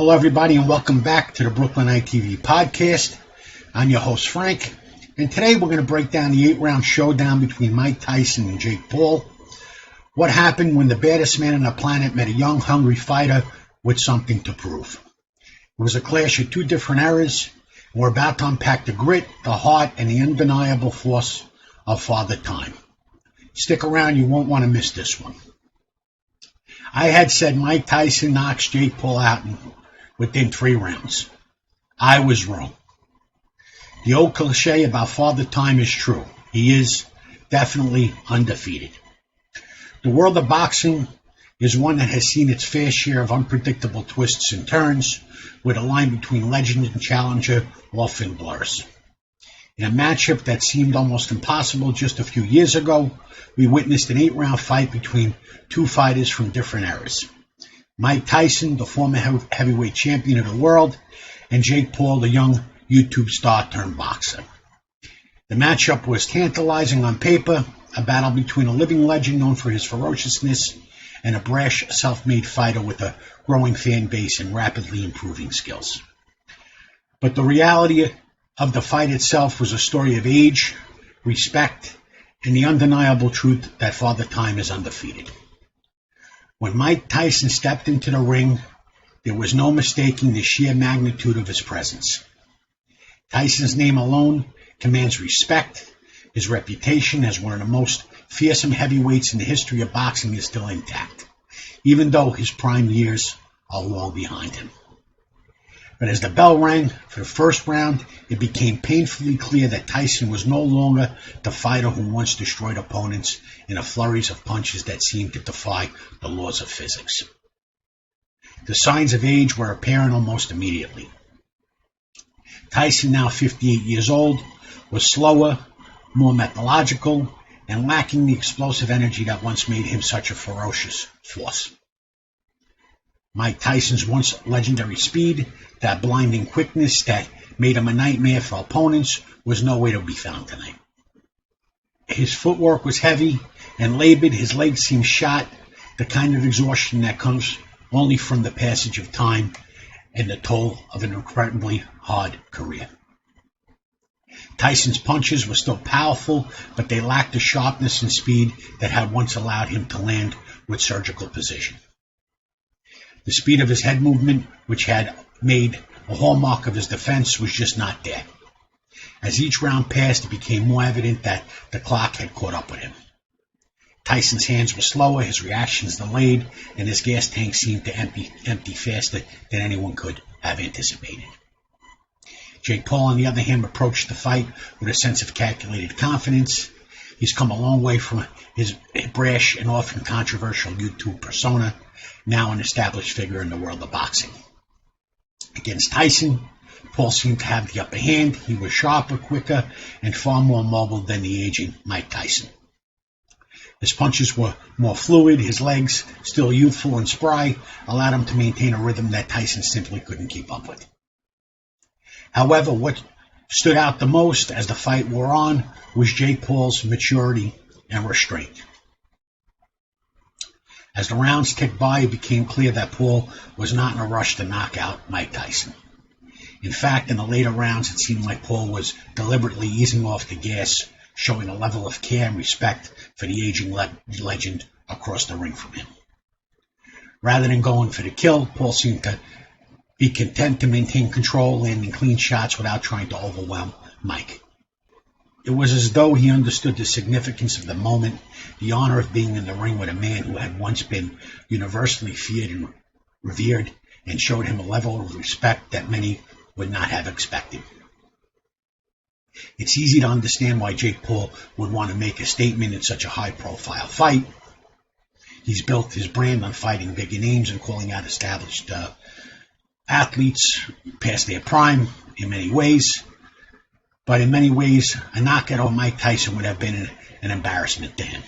Hello, everybody, and welcome back to the Brooklyite TV Podcast. I'm your host, Frank, and today we're going to break down the 8-round showdown between Mike Tyson and Jake Paul. What happened when the baddest man on the planet met a young, hungry fighter with something to prove. It was a clash of two different eras, and we're about to unpack the grit, the heart, and the undeniable force of Father Time. Stick around, you won't want to miss this one. I had said Mike Tyson knocks Jake Paul out within 3 rounds. I was wrong. The old cliche about Father Time is true. He is definitely undefeated. The world of boxing is one that has seen its fair share of unpredictable twists and turns, where the line between legend and challenger often blurs. In a matchup that seemed almost impossible just a few years ago, we witnessed an 8-round fight between two fighters from different eras. Mike Tyson, the former heavyweight champion of the world, and Jake Paul, the young YouTube star turned boxer. The matchup was tantalizing on paper, a battle between a living legend known for his ferociousness and a brash, self-made fighter with a growing fan base and rapidly improving skills. But the reality of the fight itself was a story of age, respect, and the undeniable truth that Father Time is undefeated. When Mike Tyson stepped into the ring, there was no mistaking the sheer magnitude of his presence. Tyson's name alone commands respect. His reputation as one of the most fearsome heavyweights in the history of boxing is still intact, even though his prime years are long behind him. But as the bell rang for the first round, it became painfully clear that Tyson was no longer the fighter who once destroyed opponents in a flurry of punches that seemed to defy the laws of physics. The signs of age were apparent almost immediately. Tyson, now 58 years old, was slower, more methodological, and lacking the explosive energy that once made him such a ferocious force. Mike Tyson's once legendary speed, that blinding quickness that made him a nightmare for opponents, was nowhere to be found tonight. His footwork was heavy and labored, his legs seemed shot, the kind of exhaustion that comes only from the passage of time and the toll of an incredibly hard career. Tyson's punches were still powerful, but they lacked the sharpness and speed that had once allowed him to land with surgical precision. The speed of his head movement, which had made a hallmark of his defense, was just not there. As each round passed, it became more evident that the clock had caught up with him. Tyson's hands were slower, his reactions delayed, and his gas tank seemed to empty faster than anyone could have anticipated. Jake Paul, on the other hand, approached the fight with a sense of calculated confidence. He's come a long way from his brash and often controversial YouTube persona, now an established figure in the world of boxing. Against Tyson, Paul seemed to have the upper hand. He was sharper, quicker, and far more mobile than the aging Mike Tyson. His punches were more fluid, his legs, still youthful and spry, allowed him to maintain a rhythm that Tyson simply couldn't keep up with. However, what stood out the most as the fight wore on was Jake Paul's maturity and restraint. As the rounds ticked by, it became clear that Paul was not in a rush to knock out Mike Tyson. In fact, in the later rounds, it seemed like Paul was deliberately easing off the gas, showing a level of care and respect for the aging legend across the ring from him. Rather than going for the kill, Paul seemed to be content to maintain control, landing clean shots without trying to overwhelm Mike. It was as though he understood the significance of the moment, the honor of being in the ring with a man who had once been universally feared and revered, and showed him a level of respect that many would not have expected. It's easy to understand why Jake Paul would want to make a statement in such a high-profile fight. He's built his brand on fighting bigger names and calling out established athletes past their prime in many ways. But in many ways, a knockout of Mike Tyson would have been an embarrassment to him.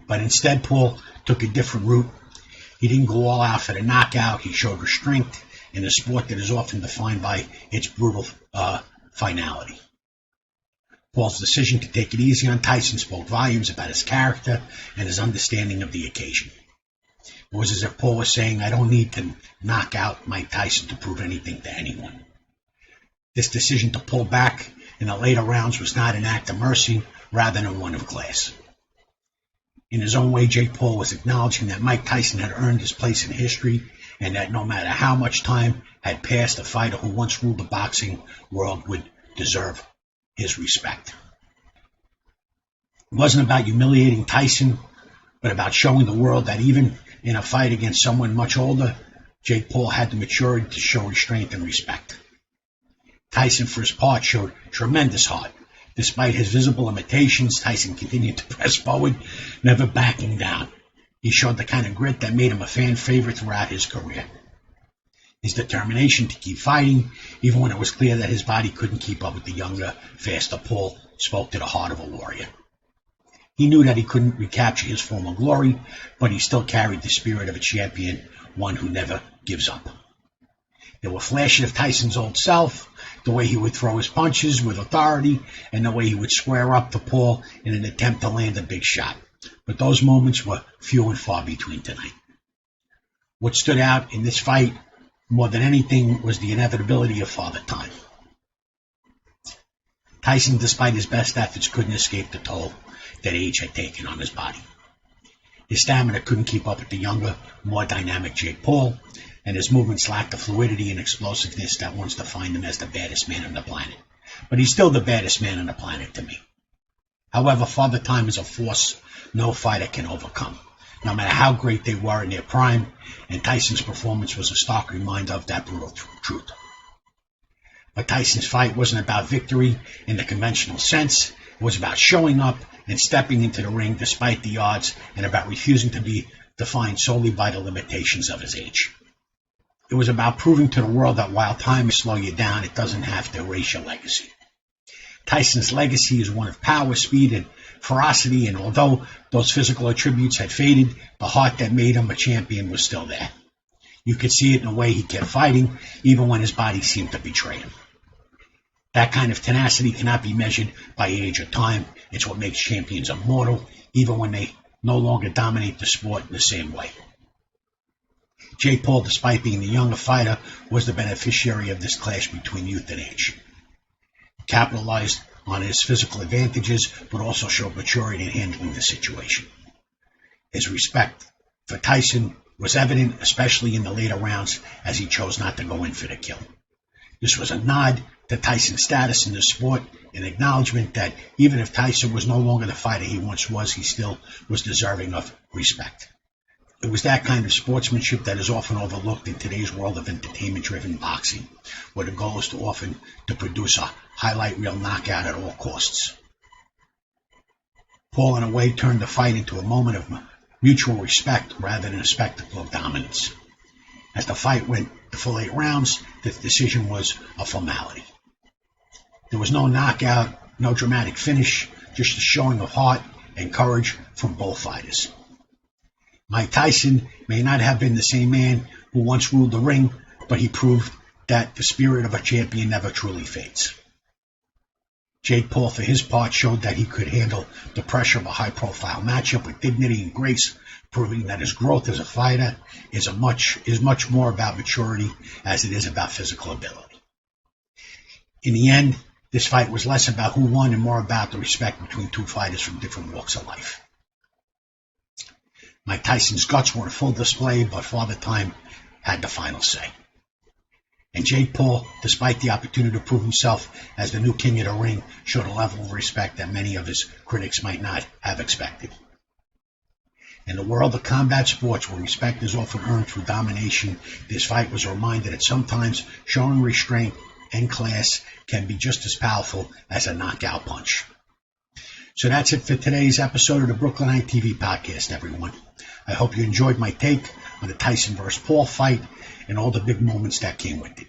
But instead, Paul took a different route. He didn't go all out for the knockout. He showed restraint in a sport that is often defined by its brutal finality. Paul's decision to take it easy on Tyson spoke volumes about his character and his understanding of the occasion. It was as if Paul was saying, I don't need to knock out Mike Tyson to prove anything to anyone. This decision to pull back in the later rounds was not an act of mercy, rather than one of class. In his own way, Jake Paul was acknowledging that Mike Tyson had earned his place in history, and that no matter how much time had passed, a fighter who once ruled the boxing world would deserve his respect. It wasn't about humiliating Tyson, but about showing the world that even in a fight against someone much older, Jake Paul had the maturity to show restraint and respect. Tyson, for his part, showed tremendous heart. Despite his visible limitations, Tyson continued to press forward, never backing down. He showed the kind of grit that made him a fan favorite throughout his career. His determination to keep fighting, even when it was clear that his body couldn't keep up with the younger, faster Paul, spoke to the heart of a warrior. He knew that he couldn't recapture his former glory, but he still carried the spirit of a champion, one who never gives up. There were flashes of Tyson's old self, the way he would throw his punches with authority, and the way he would square up to Paul in an attempt to land a big shot. But those moments were few and far between tonight. What stood out in this fight more than anything was the inevitability of Father Time. Tyson, despite his best efforts, couldn't escape the toll that age had taken on his body. His stamina couldn't keep up with the younger, more dynamic Jake Paul, and his movements lacked the fluidity and explosiveness that once defined him as the baddest man on the planet. But he's still the baddest man on the planet to me. However, Father Time is a force no fighter can overcome, no matter how great they were in their prime, and Tyson's performance was a stark reminder of that brutal truth. But Tyson's fight wasn't about victory in the conventional sense. It was about showing up and stepping into the ring despite the odds, and about refusing to be defined solely by the limitations of his age. It was about proving to the world that while time may slow you down, it doesn't have to erase your legacy. Tyson's legacy is one of power, speed, and ferocity, and although those physical attributes had faded, the heart that made him a champion was still there. You could see it in the way he kept fighting, even when his body seemed to betray him. That kind of tenacity cannot be measured by age or time. It's what makes champions immortal, even when they no longer dominate the sport in the same way. Jake Paul, despite being the younger fighter, was the beneficiary of this clash between youth and age. He capitalized on his physical advantages, but also showed maturity in handling the situation. His respect for Tyson was evident, especially in the later rounds, as he chose not to go in for the kill. This was a nod to Tyson's status in the sport, an acknowledgement that even if Tyson was no longer the fighter he once was, he still was deserving of respect. It was that kind of sportsmanship that is often overlooked in today's world of entertainment-driven boxing, where the goal is to produce a highlight reel knockout at all costs. Paul, in a way, turned the fight into a moment of mutual respect rather than a spectacle of dominance. As the fight went the full 8 rounds, the decision was a formality. There was no knockout, no dramatic finish, just a showing of heart and courage from both fighters. Mike Tyson may not have been the same man who once ruled the ring, but he proved that the spirit of a champion never truly fades. Jake Paul, for his part, showed that he could handle the pressure of a high-profile matchup with dignity and grace, proving that his growth as a fighter is much more about maturity as it is about physical ability. In the end, this fight was less about who won and more about the respect between two fighters from different walks of life. Mike Tyson's guts were on full display, but Father Time had the final say. And Jake Paul, despite the opportunity to prove himself as the new king of the ring, showed a level of respect that many of his critics might not have expected. In the world of combat sports, where respect is often earned through domination, this fight was a reminder that sometimes showing restraint and class can be just as powerful as a knockout punch. So that's it for today's episode of the Brooklyite TV Podcast, everyone. I hope you enjoyed my take on the Tyson vs. Paul fight and all the big moments that came with it.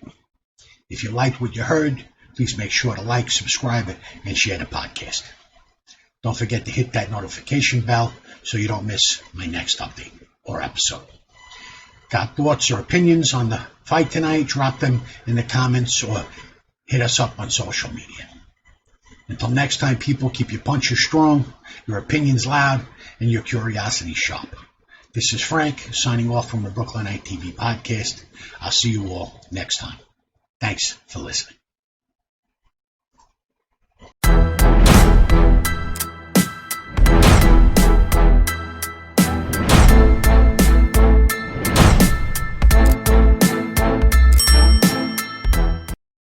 If you liked what you heard, please make sure to like, subscribe, and share the podcast. Don't forget to hit that notification bell so you don't miss my next update or episode. Got thoughts or opinions on the fight tonight? Drop them in the comments or hit us up on social media. Until next time, people, keep your punches strong, your opinions loud, and your curiosity sharp. This is Frank signing off from the Brooklyite TV Podcast. I'll see you all next time. Thanks for listening.